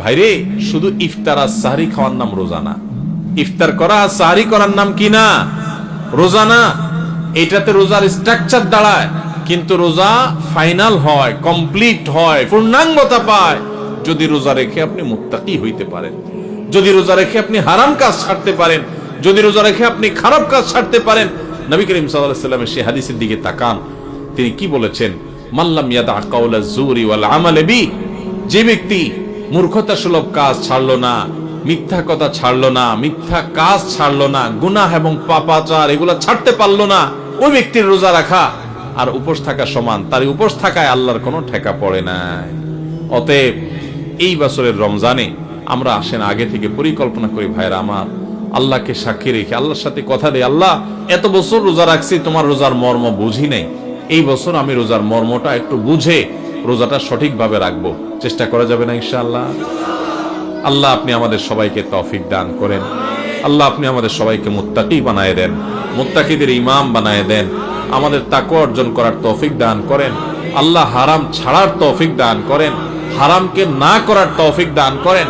ভাইরে, শুধু ইফতার আর সাহরি খাওয়ার নাম রোজা না। ইফতার করা আর সাহরি করার নাম কি না? রোজা না। এটাতে রোজার স্ট্রাকচার দাঁড়ায়, কিন্তু রোজা ফাইনাল হয়, কমপ্লিট হয়, পূর্ণাঙ্গতা পায় যদি রোজা রেখে আপনি মুত্তাকি হইতে পারেন, যদি রোজা রেখে আপনি হারাম কাজ ছাড়তে পারেন, যদি রোজা রেখে আপনি খারাপ কাজ ছাড়তে পারেন। নবী করিম সাল্লাল্লাহু আলাইহি ওয়াসাল্লামের সেই হাদিসের দিকে তাকান, তিনি কি বলেছেন? মাল্লাম ইয়াদা কাওলা যুরি ওয়াল আমাল বি, যে ব্যক্তি মূর্খতা সুলভ কাজ ছাড়লো না, মিথ্যা কথা ছাড়লো না, মিথ্যা কাজ ছাড়লো না, গুনাহ এবং পাপাচার এগুলা ছাড়তে পারলো না, ওই ব্যক্তির রোজা রাখা আর উপোস থাকা সমান। তার উপোস থাকায় আল্লাহর কোনো ঠেকা পড়ে নাই। অতএব এই বছরের রমজানে আমরা আসেন আগে থেকে পরিকল্পনা করি, ভাইরা আমার, আল্লাহকে সাক্ষী রেখে আল্লাহর সাথে কথা দেই, আল্লাহ এত বছর রোজা রাখছি, তোমার রোজার মর্ম বুঝি নাই, এই বছর আমি রোজার মর্মটা একটু বুঝে রোজাটা সঠিকভাবে রাখবো। চেষ্টা করা যাবে না ইনশাআল্লাহ? আল্লাহ আপনি আমাদের সবাইকে তৌফিক দান করেন। আল্লাহ আপনি আমাদের সবাইকে মুত্তাকি বানায় দেন, মুত্তাকিদের ইমাম বানায় দেন, আমাদের তাকওয়া অর্জন করার তৌফিক দান করেন। আল্লাহ হারাম ছাড়ার তৌফিক দান করেন, হারামকে না করার তৌফিক দান করেন।